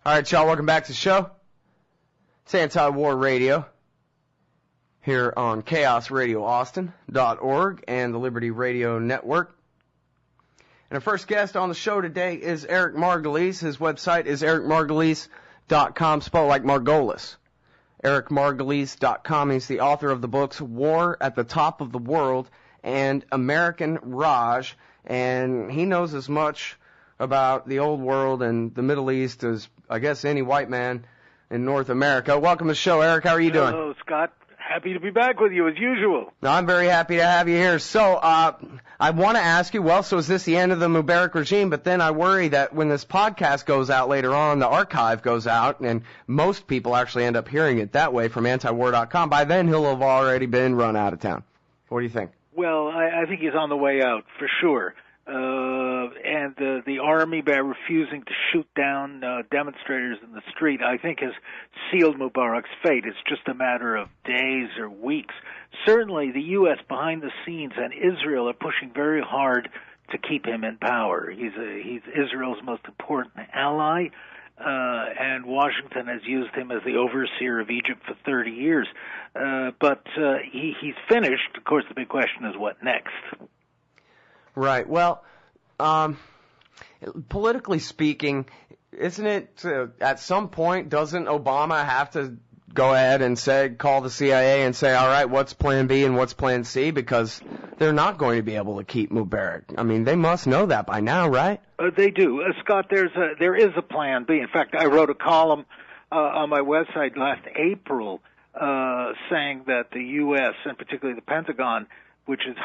All right, y'all, welcome back to the show. It's Anti-War Radio here on chaosradioaustin.org and the Liberty Radio Network. And our first guest on the show today is Eric Margolis. His website is ericmargolis.com, spelled like Margolis. ericmargolis.com. He's the author of the books War at the Top of the World and American Raj, and he knows as much about the old world and the Middle East as, I guess, any white man in North America. Welcome to the show, Eric. How are you doing? Hello, Scott. Happy to be back with you, as usual. No, I'm very happy to have you here. So, I want to ask you, well, so is this the end of the Mubarak regime? But then I worry that when this podcast goes out later on, the archive goes out, and most people actually end up hearing it that way from antiwar.com. By then, he'll have already been run out of town. What do you think? Well, I think he's on the way out, for sure. And the army, by refusing to shoot down demonstrators in the street, I think has sealed Mubarak's fate. It's just a matter of days or weeks. Certainly, the U.S. behind the scenes and Israel are pushing very hard to keep him in power. He's Israel's most important ally, and Washington has used him as the overseer of Egypt for 30 years. But he's finished. Of course, the big question is what next? Right. Well, politically speaking, isn't it at some point, doesn't Obama have to go ahead and call the CIA and say, all right, what's plan B and what's plan C? Because they're not going to be able to keep Mubarak. I mean, they must know that by now, right? They do. Scott, there is a plan B. In fact, I wrote a column on my website last April saying that the U.S., and particularly the Pentagon, which is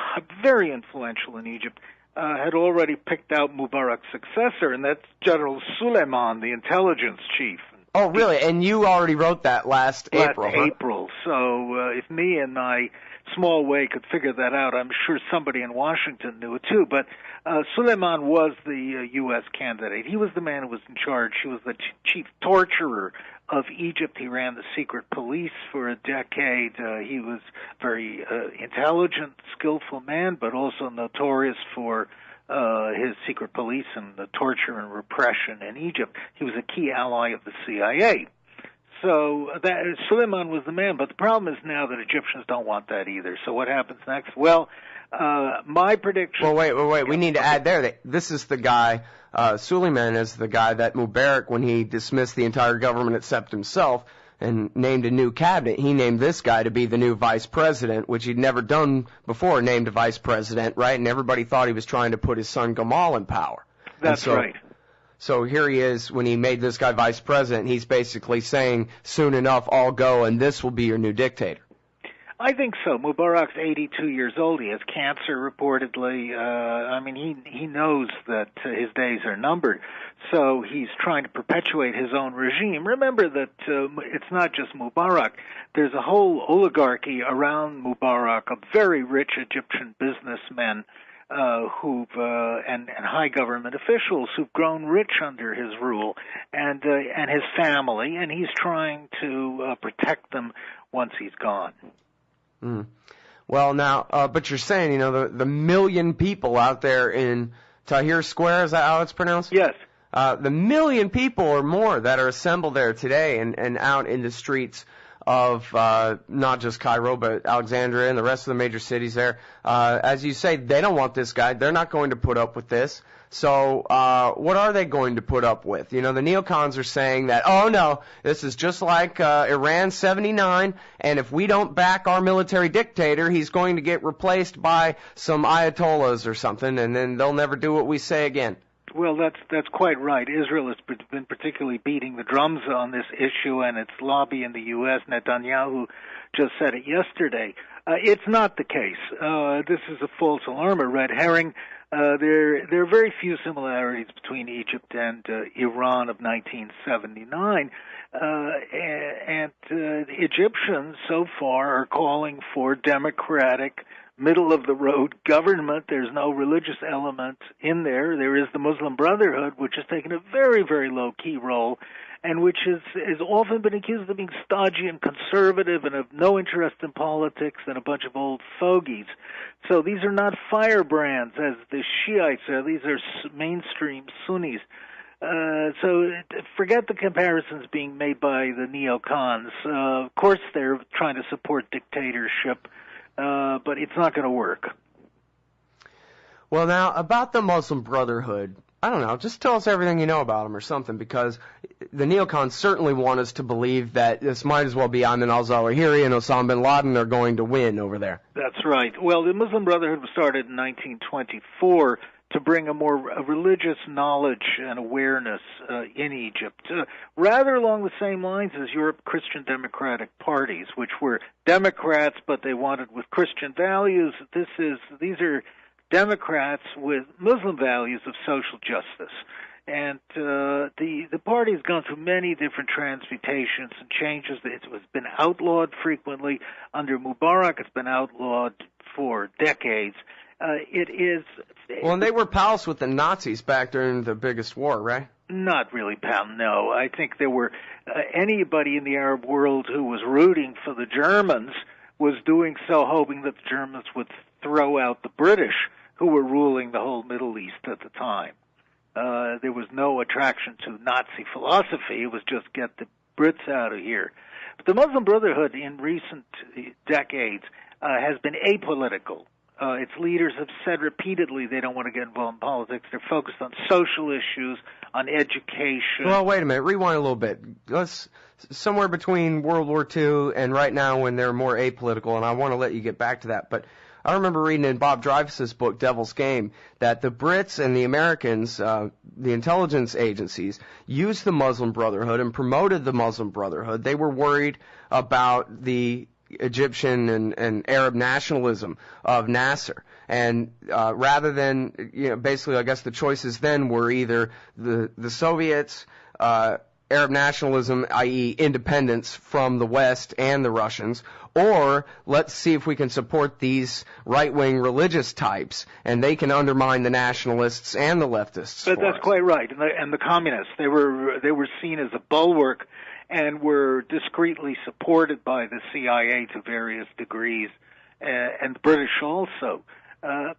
very influential in Egypt, had already picked out Mubarak's successor, and that's General Suleiman, the intelligence chief. Oh, really? And you already wrote that last April, huh? April. So if me and my small way could figure that out, I'm sure somebody in Washington knew it too. But Suleiman was the U.S. candidate. He was the man who was in charge. He was the chief torturer of Egypt. He ran the secret police for a decade. He was very intelligent, skillful man, but also notorious for his secret police and the torture and repression in Egypt. He was a key ally of the CIA. So Suleiman was the man, but the problem is now that Egyptians don't want that either. So what happens next? Well, my prediction... Well, wait. We need to add there that this is the guy, Suleiman is the guy that Mubarak, when he dismissed the entire government except himself and named a new cabinet, he named this guy to be the new vice president, which he'd never done before, named a vice president, right? And everybody thought he was trying to put his son Gamal in power. That's right. So here he is, when he made this guy vice president, he's basically saying, soon enough, I'll go and this will be your new dictator. I think so. Mubarak's 82 years old. He has cancer, reportedly. I mean, he knows that his days are numbered. So he's trying to perpetuate his own regime. Remember that it's not just Mubarak. There's a whole oligarchy around Mubarak of very rich Egyptian businessmen and high government officials who've grown rich under his rule, and his family, and he's trying to protect them once he's gone. Mm. Well, now, but you're saying, the million people out there in Tahrir Square, is that how it's pronounced? Yes. The million people or more that are assembled there today and out in the streets of not just Cairo, but Alexandria and the rest of the major cities there. As you say, they don't want this guy. They're not going to put up with this. So what are they going to put up with? The neocons are saying that, oh, no, this is just like Iran 79, and if we don't back our military dictator, he's going to get replaced by some ayatollahs or something, and then they'll never do what we say again. Well, that's quite right. Israel has been particularly beating the drums on this issue, and its lobby in the U.S., Netanyahu, just said it yesterday. It's not the case. This is a false alarm, a red herring. There are very few similarities between Egypt and Iran of 1979. And Egyptians so far are calling for democratic, middle-of-the-road government. There's no religious element in there. There is the Muslim Brotherhood, which has taken a very, very low-key role, and which has often been accused of being stodgy and conservative and of no interest in politics and a bunch of old fogies. So these are not firebrands, as the Shiites are. These are mainstream Sunnis. So forget the comparisons being made by the neocons. Of course, they're trying to support dictatorship, but it's not going to work. Well, now, about the Muslim Brotherhood, I don't know, just tell us everything you know about them or something, because the neocons certainly want us to believe that this might as well be Ayman al-Zawahiri and Osama bin Laden are going to win over there. That's right. Well, the Muslim Brotherhood was started in 1924 to bring a more religious knowledge and awareness in Egypt, rather along the same lines as Europe Christian democratic parties, which were Democrats, but they wanted with Christian values. These are Democrats with Muslim values of social justice. And the party has gone through many different transmutations and changes. It's been outlawed frequently. Under Mubarak, it's been outlawed for decades. It is... Well, and they were pals with the Nazis back during the biggest war, right? Not really, pal, no. I think there were... anybody in the Arab world who was rooting for the Germans was doing so hoping that the Germans would throw out the British, who were ruling the whole Middle East at the time. There was no attraction to Nazi philosophy. It was just get the Brits out of here. But the Muslim Brotherhood in recent decades has been apolitical. Its leaders have said repeatedly they don't want to get involved in politics. They're focused on social issues, on education. Well, wait a minute. Rewind a little bit. Somewhere between World War II and right now when they're more apolitical, and I want to let you get back to that, but I remember reading in Bob Dreyfus's book, Devil's Game, that the Brits and the Americans, the intelligence agencies, used the Muslim Brotherhood and promoted the Muslim Brotherhood. They were worried about the Egyptian and Arab nationalism of Nasser. And rather than, basically, I guess the choices then were either the Soviets, Arab nationalism, i.e. independence from the West and the Russians, or let's see if we can support these right-wing religious types, and they can undermine the nationalists and the leftists. But that's quite right. And the communists, they were seen as a bulwark and were discreetly supported by the CIA to various degrees, and the British also.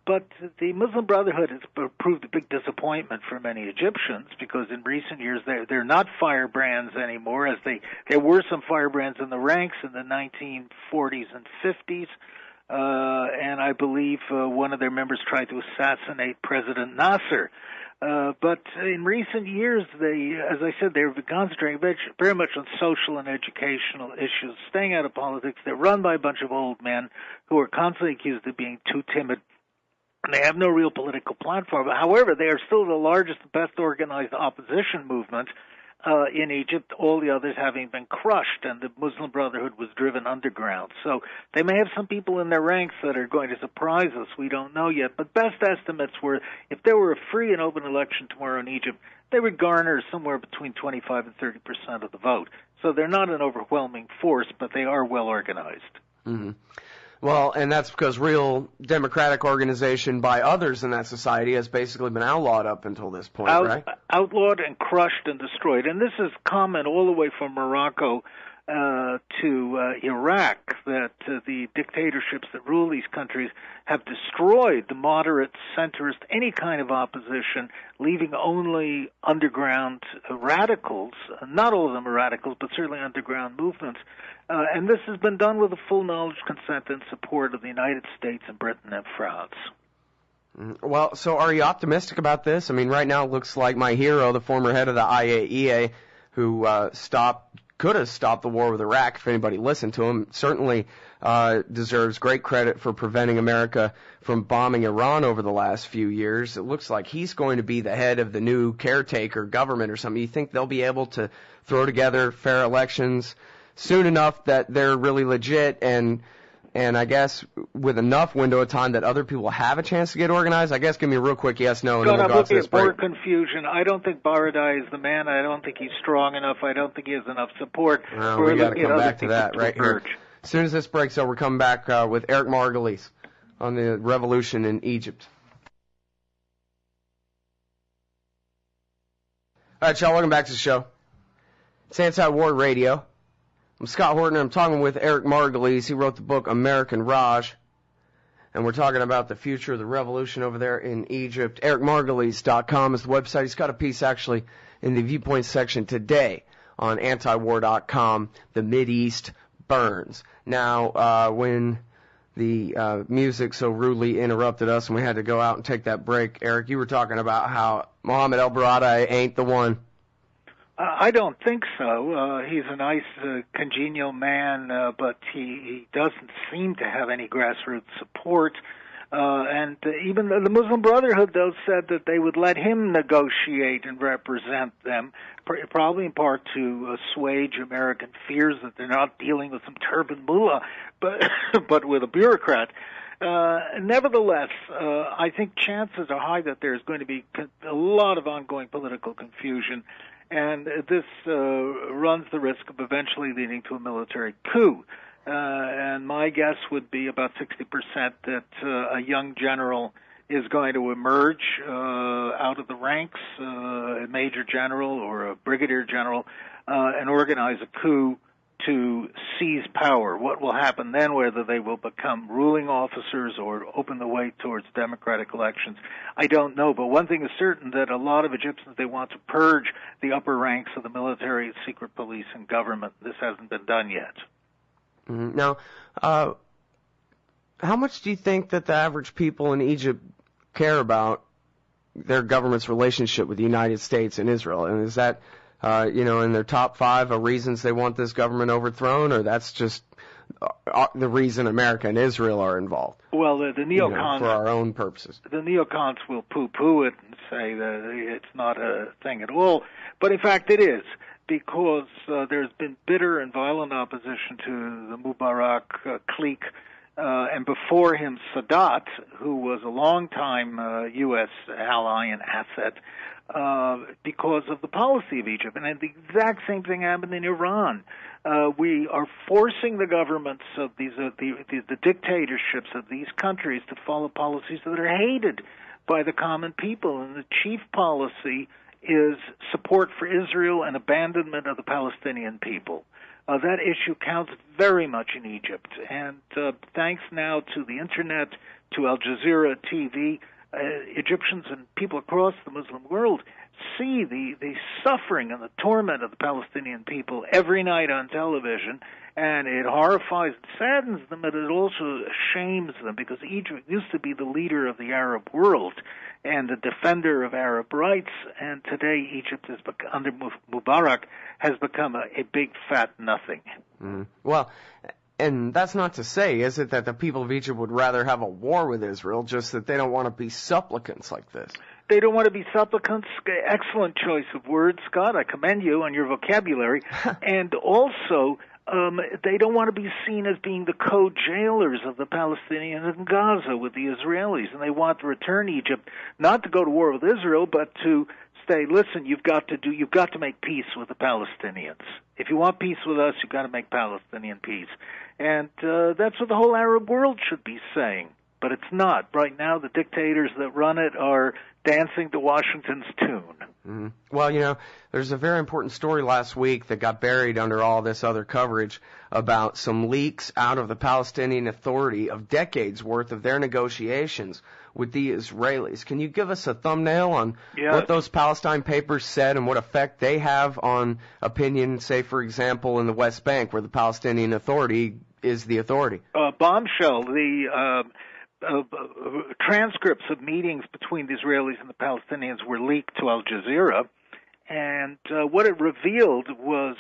But the Muslim Brotherhood has proved a big disappointment for many Egyptians because in recent years they're not firebrands anymore, as there were some firebrands in the ranks in the 1940s and 50s, and I believe one of their members tried to assassinate President Nasser. But in recent years, as I said, they've been concentrating very much on social and educational issues, staying out of politics. They're run by a bunch of old men who are constantly accused of being too timid. And they have no real political platform. However, they are still the largest, best organized opposition movement in Egypt, all the others having been crushed, and the Muslim Brotherhood was driven underground. So they may have some people in their ranks that are going to surprise us. We don't know yet. But best estimates were if there were a free and open election tomorrow in Egypt, they would garner somewhere between 25 and 30% of the vote. So they're not an overwhelming force, but they are well organized. Mm-hmm. Well, and that's because real democratic organization by others in that society has basically been outlawed up until this point, right? Outlawed and crushed and destroyed. And this is common all the way from Morocco to Iraq, that the dictatorships that rule these countries have destroyed the moderate, centrist, any kind of opposition, leaving only underground radicals. Not all of them are radicals, but certainly underground movements. And this has been done with the full knowledge, consent, and support of the United States and Britain and France. Well, so are you optimistic about this? I mean, right now it looks like my hero, the former head of the IAEA, who could have stopped the war with Iraq if anybody listened to him, certainly deserves great credit for preventing America from bombing Iran over the last few years. It looks like he's going to be the head of the new caretaker government or something. You think they'll be able to throw together fair elections soon enough that they're really legit and I guess with enough window of time that other people have a chance to get organized? I guess give me a real quick yes, no, and then we'll go to this break. More confusion. I don't think Baradei is the man. I don't think he's strong enough. I don't think he has enough support. Well, we got to come back to that right here. As soon as this breaks over, we're coming back with Eric Margolis on the revolution in Egypt. All right, y'all, welcome back to the show. It's Anti-War Radio. I'm Scott Horton, and I'm talking with Eric Margolis. He wrote the book American Raj. and we're talking about the future of the revolution over there in Egypt. EricMargolis.com is the website. He's got a piece actually in the Viewpoint section today on antiwar.com, The Mideast Burns. Now, when the music so rudely interrupted us and we had to go out and take that break, Eric, you were talking about how Mohammed el-Baradei ain't the one. I don't think so. He's a nice, congenial man, but he doesn't seem to have any grassroots support. And even the Muslim Brotherhood, though, said that they would let him negotiate and represent them, probably in part to assuage American fears that they're not dealing with some turban mullah, but with a bureaucrat. Nevertheless, I think chances are high that there's going to be a lot of ongoing political confusion, and this runs the risk of eventually leading to a military coup. And my guess would be about 60% that a young general is going to emerge out of the ranks, a major general or a brigadier general, and organize a coup to seize power. What will happen then, whether they will become ruling officers or open the way towards democratic elections, I don't know. But one thing is certain, that a lot of Egyptians, they want to purge the upper ranks of the military, secret police, and government. This hasn't been done yet. Now, how much do you think that the average people in Egypt care about their government's relationship with the United States and Israel? And is that, in their top 5 of reasons they want this government overthrown, or that's just the reason America and Israel are involved? Well, the neocons, for our own purposes. The neocons will poo-poo it and say that it's not a thing at all. But in fact, it is, because there's been bitter and violent opposition to the Mubarak clique, and before him Sadat, who was a long-time U.S. ally and asset, because of the policy of Egypt. And the exact same thing happened in Iran. We are forcing the governments of these, the dictatorships of these countries to follow policies that are hated by the common people. And the chief policy is support for Israel and abandonment of the Palestinian people. That issue counts very much in Egypt. And thanks now to the Internet, to Al Jazeera TV, Egyptians and people across the Muslim world see the suffering and the torment of the Palestinian people every night on television, and it horrifies and saddens them, but it also shames them, because Egypt used to be the leader of the Arab world and the defender of Arab rights, and today Egypt has under Mubarak has become a big fat nothing. Well, and that's not to say, is it, that the people of Egypt would rather have a war with Israel, just that they don't want to be supplicants like this? They don't want to be supplicants. Excellent choice of words, Scott. I commend you on your vocabulary. And also, they don't want to be seen as being the co-jailers of the Palestinians in Gaza with the Israelis. And they want to return Egypt, not to go to war with Israel, but to say, listen, you've got to make peace with the Palestinians. If you want peace with us, you've got to make Palestinian peace. And that's what the whole Arab world should be saying. But it's not. Right now, the dictators that run it are dancing to Washington's tune. Well, there's a very important story last week that got buried under all this other coverage about some leaks out of the Palestinian Authority of decades worth of their negotiations with the Israelis. Can you give us a thumbnail on what those Palestine Papers said and what effect they have on opinion, say, for example, in the West Bank, where the Palestinian Authority is the authority? Bombshell. The transcripts of meetings between the Israelis and the Palestinians were leaked to Al Jazeera, and what it revealed was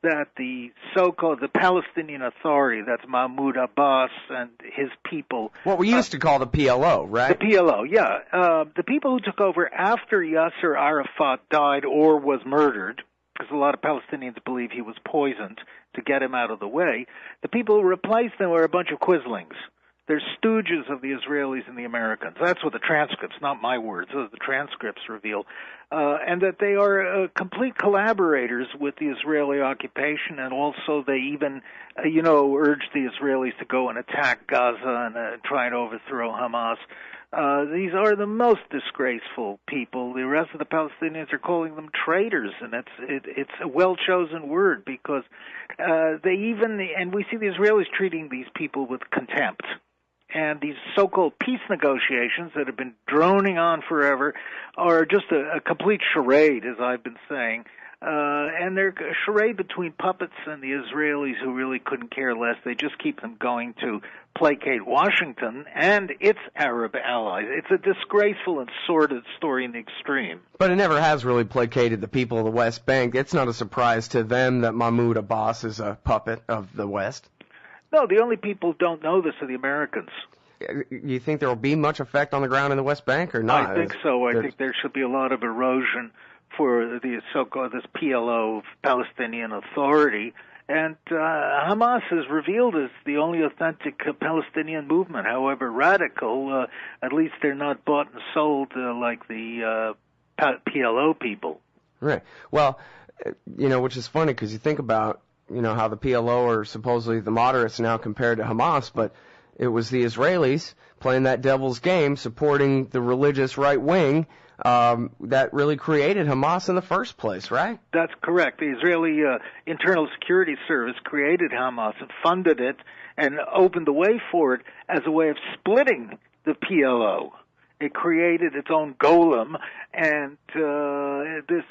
that the so-called the Palestinian Authority, that's Mahmoud Abbas and his people. What we used to call the PLO, right? The PLO, yeah. The people who took over after Yasser Arafat died or was murdered, because a lot of Palestinians believe he was poisoned to get him out of the way, the people who replaced them were a bunch of quislings. They're stooges of the Israelis and the Americans. That's what the transcripts, not my words, the transcripts reveal. And that they are complete collaborators with the Israeli occupation, and also they even, urge the Israelis to go and attack Gaza and try and overthrow Hamas. These are the most disgraceful people. The rest of the Palestinians are calling them traitors, and it's a well-chosen word, because and we see the Israelis treating these people with contempt. And these so-called peace negotiations that have been droning on forever are just a complete charade, as I've been saying. And they're a charade between puppets and the Israelis who really couldn't care less. They just keep them going to placate Washington and its Arab allies. It's a disgraceful and sordid story in the extreme. But it never has really placated the people of the West Bank. It's not a surprise to them that Mahmoud Abbas is a puppet of the West. No, the only people who don't know this are the Americans. You think there will be much effect on the ground in the West Bank or not? I think so. I think there should be a lot of erosion for the so-called this PLO, Palestinian Authority. And Hamas is revealed as the only authentic Palestinian movement, however radical. At least they're not bought and sold like the PLO people. Right. Well, which is funny because you think about, how the PLO are supposedly the moderates now compared to Hamas, but it was the Israelis playing that devil's game, supporting the religious right wing, that really created Hamas in the first place, right? That's correct. The Israeli Internal Security Service created Hamas and funded it and opened the way for it as a way of splitting the PLO. It created its own golem, and this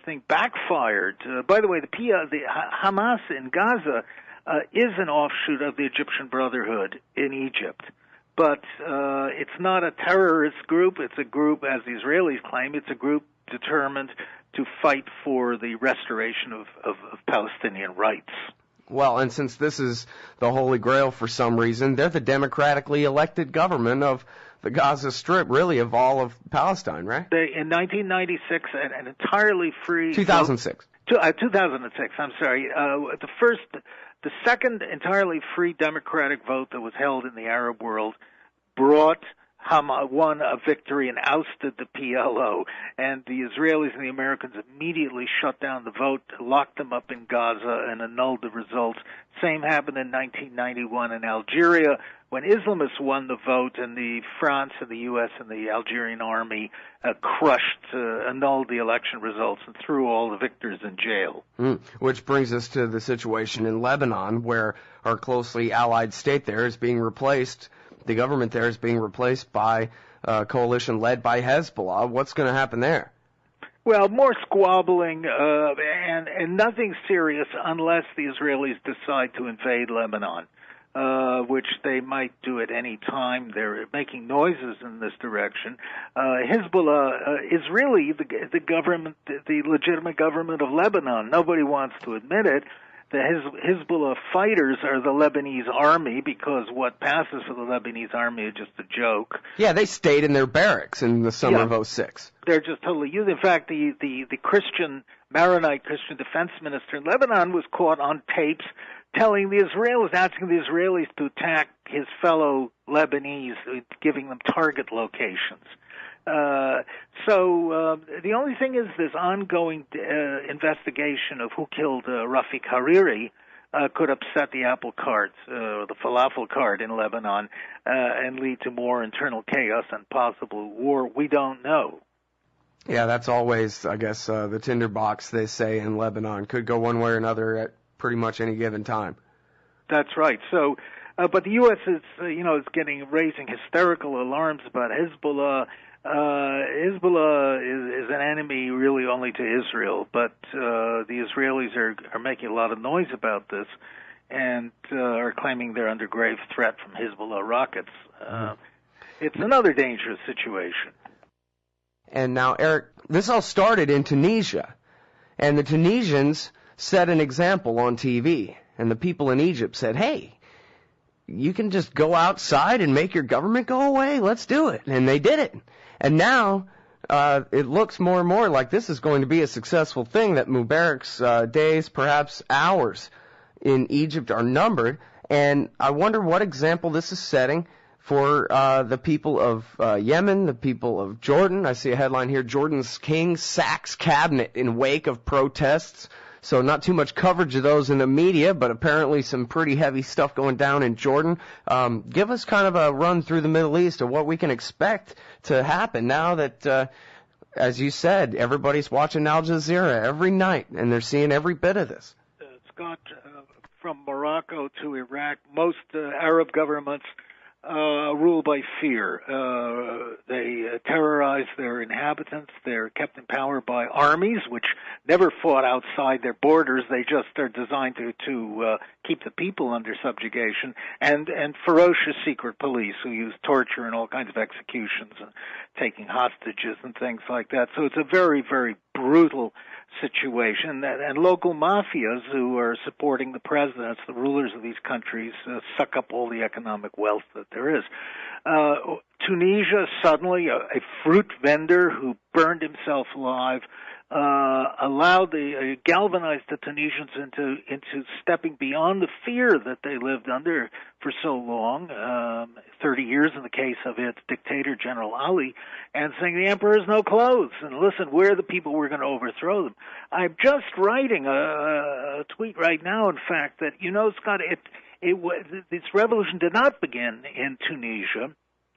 thing backfired. By the way, the Hamas in Gaza is an offshoot of the Egyptian Brotherhood in Egypt. But it's not a terrorist group. It's a group, as the Israelis claim, it's a group determined to fight for the restoration of Palestinian rights. Well, and since this is the Holy Grail for some reason, they're the democratically elected government of the Gaza Strip, really, of all of Palestine, right? In 1996, an entirely free... 2006. 2006, I'm sorry. The second entirely free democratic vote that was held in the Arab world brought Hamas won a victory and ousted the PLO, and the Israelis and the Americans immediately shut down the vote, locked them up in Gaza, and annulled the results. Same happened in 1991 in Algeria when Islamists won the vote, and the France and the U.S. and the Algerian army annulled the election results and threw all the victors in jail. Which brings us to the situation in Lebanon, where our closely allied state there is being replaced. The government there is being replaced by a coalition led by Hezbollah. What's going to happen there? Well, more squabbling and nothing serious unless the Israelis decide to invade Lebanon, which they might do at any time. They're making noises in this direction. Hezbollah is really the government, the legitimate government of Lebanon. Nobody wants to admit it. The Hezbollah fighters are the Lebanese army because what passes for the Lebanese army is just a joke. Yeah, they stayed in their barracks in the summer of 2006. They're just totally used. In fact, the Maronite Christian defense minister in Lebanon was caught on tapes asking the Israelis to attack his fellow Lebanese, giving them target locations. So the only thing is this ongoing investigation of who killed Rafik Hariri could upset the apple cart, the falafel cart in Lebanon, and lead to more internal chaos and possible war. We don't know. Yeah, that's always, I guess, the tinderbox, they say, in Lebanon. Could go one way or another at pretty much any given time. That's right. So, but the U.S. is raising hysterical alarms about Hezbollah. Hezbollah is an enemy really only to Israel, but the Israelis are making a lot of noise about this and are claiming they're under grave threat from Hezbollah rockets. It's another dangerous situation. And now, Eric, this all started in Tunisia, and the Tunisians set an example on TV, and the people in Egypt said, hey, you can just go outside and make your government go away? Let's do it. And they did it. And now it looks more and more like this is going to be a successful thing, that Mubarak's days, perhaps hours, in Egypt are numbered. And I wonder what example this is setting for the people of Yemen, the people of Jordan. I see a headline here, Jordan's king sacks cabinet in wake of protests. So not too much coverage of those in the media, but apparently some pretty heavy stuff going down in Jordan. Give us kind of a run through the Middle East of what we can expect to happen now that, as you said, everybody's watching Al Jazeera every night, and they're seeing every bit of this. Scott, from Morocco to Iraq, most Arab governments rule by fear. They terrorize their inhabitants. They're kept in power by armies, which never fought outside their borders. They just are designed to keep the people under subjugation, and ferocious secret police who use torture and all kinds of executions and taking hostages and things like that. So it's a very, very brutal situation, and local mafias who are supporting the presidents, the rulers of these countries, suck up all the economic wealth that there is. Tunisia, suddenly, a fruit vendor who burned himself alive, galvanized the Tunisians into stepping beyond the fear that they lived under for so long, 30 years in the case of its dictator, General Ali, and saying the emperor has no clothes, and listen, we're the people, we're going to overthrow them. I'm just writing a tweet right now, in fact, that, Scott, this revolution did not begin in Tunisia,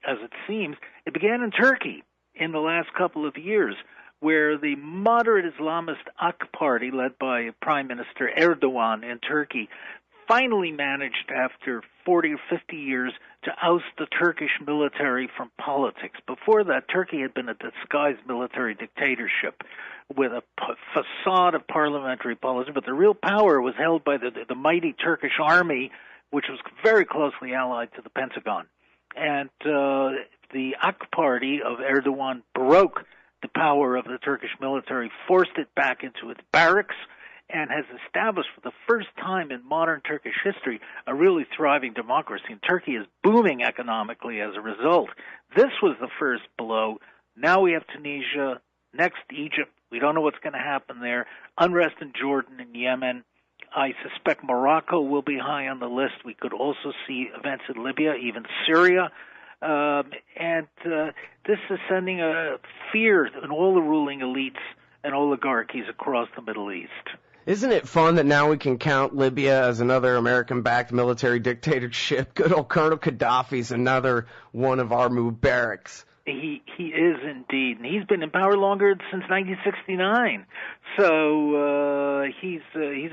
as it seems. It began in Turkey in the last couple of years, where the moderate Islamist AK party, led by Prime Minister Erdogan in Turkey, finally managed, after 40 or 50 years, to oust the Turkish military from politics. Before that, Turkey had been a disguised military dictatorship with a facade of parliamentary policy, but the real power was held by the mighty Turkish army, which was very closely allied to the Pentagon. And the AK party of Erdogan broke the power of the Turkish military, forced it back into its barracks, and has established for the first time in modern Turkish history a really thriving democracy. And Turkey is booming economically as a result. This was the first blow. Now we have Tunisia, next Egypt. We don't know what's going to happen there. Unrest in Jordan and Yemen. I suspect Morocco will be high on the list. We could also see events in Libya, even Syria. This is sending a fear in all the ruling elites and oligarchies across the Middle East. Isn't it fun that now we can count Libya as another American-backed military dictatorship? Good old Colonel Gaddafi's another one of our Mubaraks. He is indeed, and he's been in power longer since 1969. So he's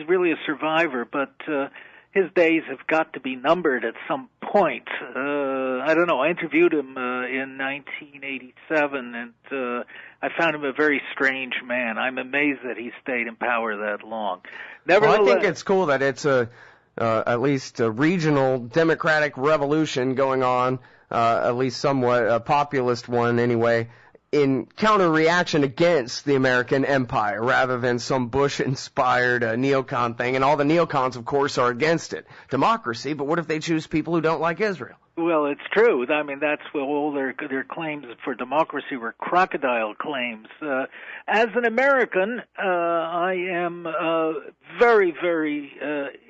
really a survivor, but his days have got to be numbered at some point. I don't know. I interviewed him in 1987, and I found him a very strange man. I'm amazed that he stayed in power that long. Nevertheless, well, I think it's cool that it's at least a regional democratic revolution going on, at least somewhat a populist one anyway, in counter-reaction against the American empire, rather than some Bush-inspired neocon thing. And all the neocons, of course, are against it. Democracy, but what if they choose people who don't like Israel? Well, it's true. I mean, that's what all their claims for democracy were crocodile claims. As an American, I am very, very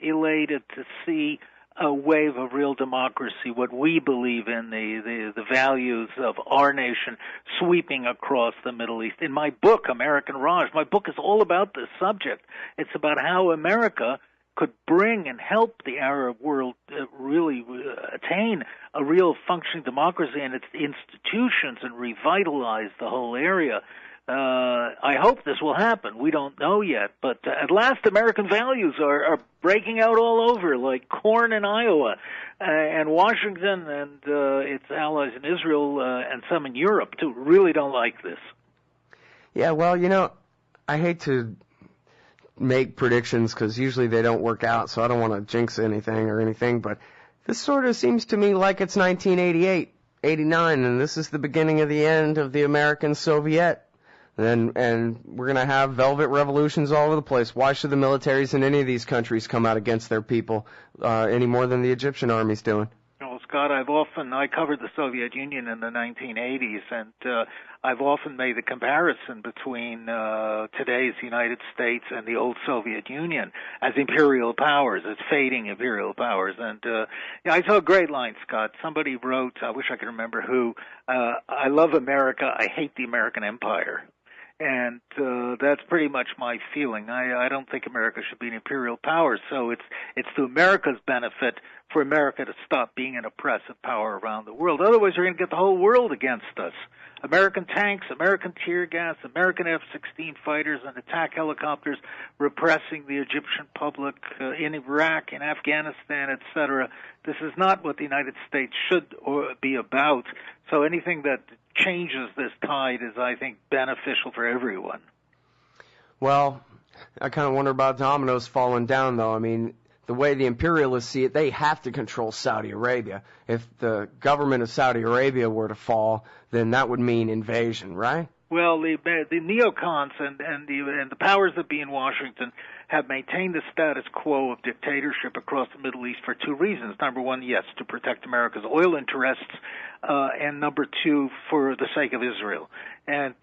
elated to see a wave of real democracy, what we believe in, the values of our nation sweeping across the Middle East. In my book, American Raj, my book is all about this subject. It's about how America could bring and help the Arab world really attain a real functioning democracy and its institutions and revitalize the whole area. I hope this will happen. We don't know yet, but at last American values are breaking out all over, like corn in Iowa, and Washington and its allies in Israel and some in Europe, too, really don't like this. Yeah, well, I hate to make predictions because usually they don't work out, so I don't want to jinx anything, but this sort of seems to me like it's 1988, 89, and this is the beginning of the end of the American Soviet. And we're going to have velvet revolutions all over the place. Why should the militaries in any of these countries come out against their people any more than the Egyptian army's doing? Well, Scott, I covered the Soviet Union in the 1980s, and I've often made the comparison between today's United States and the old Soviet Union as imperial powers, as fading imperial powers. And I saw a great line, Scott. Somebody wrote, I wish I could remember who, I love America, I hate the American empire. And that's pretty much my feeling. I don't think America should be an imperial power, so it's to America's benefit for America to stop being an oppressive power around the world. Otherwise, you're going to get the whole world against us. American tanks, American tear gas, American F-16 fighters and attack helicopters repressing the Egyptian public in Iraq, in Afghanistan, etc. This is not what the United States should be about. So anything that changes this tide is, I think, beneficial for everyone. Well, I kind of wonder about dominoes falling down, though. I mean, the way the imperialists see it, they have to control Saudi Arabia. If the government of Saudi Arabia were to fall, then that would mean invasion, right? Well, the neocons and the powers that be in Washington have maintained the status quo of dictatorship across the Middle East for two reasons. Number one, yes, to protect America's oil interests, and number two, for the sake of Israel. And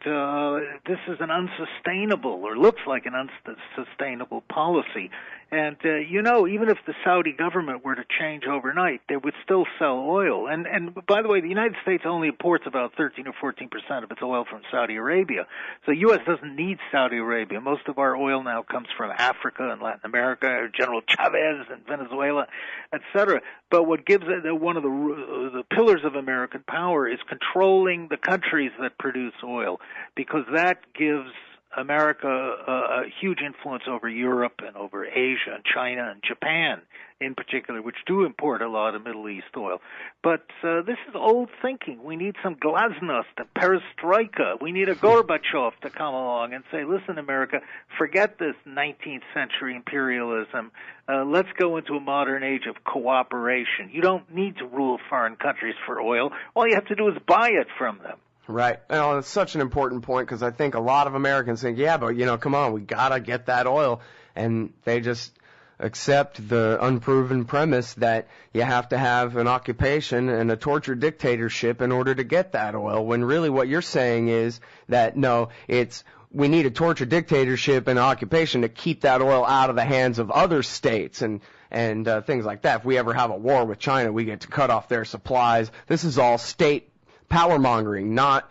this is an unsustainable, or looks like an unsustainable policy. And, even if the Saudi government were to change overnight, they would still sell oil. And by the way, the United States only imports about 13 or 14% of its oil from Saudi Arabia. So the U.S. doesn't need Saudi Arabia. Most of our oil now comes from Africa and Latin America, General Chavez and Venezuela, etc. But what gives it, one of the pillars of American power is controlling the countries that produce oil, because that gives America a huge influence over Europe and over Asia and China and Japan in particular, which do import a lot of Middle East oil. But this is old thinking. We need some glasnost and perestroika. We need a Gorbachev to come along and say, listen, America, forget this 19th century imperialism. Let's go into a modern age of cooperation. You don't need to rule foreign countries for oil. All you have to do is buy it from them. Right. It's such an important point, because I think a lot of Americans think, yeah, but, come on, we got to get that oil. And they just accept the unproven premise that you have to have an occupation and a torture dictatorship in order to get that oil, when really what you're saying is that, no, we need a torture dictatorship and occupation to keep that oil out of the hands of other states and things like that. If we ever have a war with China, we get to cut off their supplies. This is all state power mongering, not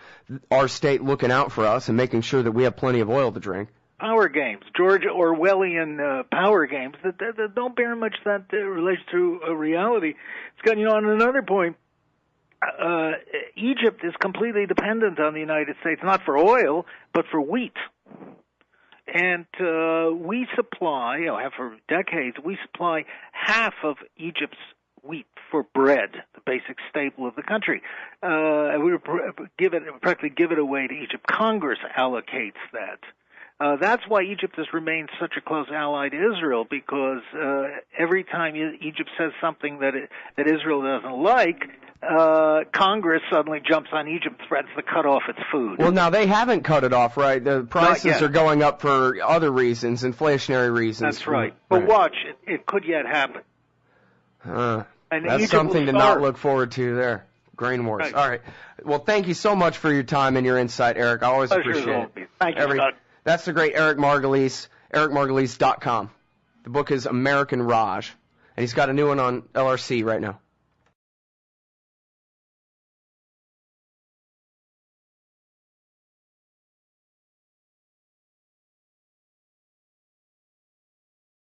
our state looking out for us and making sure that we have plenty of oil to drink. Power games, George Orwellian power games that don't bear much that relates to reality. It's got, on another point, Egypt is completely dependent on the United States, not for oil, but for wheat. And we supply, for decades, we supply half of Egypt's wheat for bread, the basic staple of the country. We practically give it away to Egypt. Congress allocates that. That's why Egypt has remained such a close ally to Israel, because every time Egypt says something that Israel doesn't like, Congress suddenly jumps on Egypt, threatens to cut off its food. Well, now they haven't cut it off, right? The prices are going up for other reasons, inflationary reasons. That's right. But watch, it could yet happen. And that's Egypt something to not look forward to there. Grain wars. Right. All right. Well, thank you so much for your time and your insight, Eric. I always appreciate it. Thank you, Scott. That's the great Eric Margolis, ericmargolis.com. The book is American Raj, and he's got a new one on LRC right now.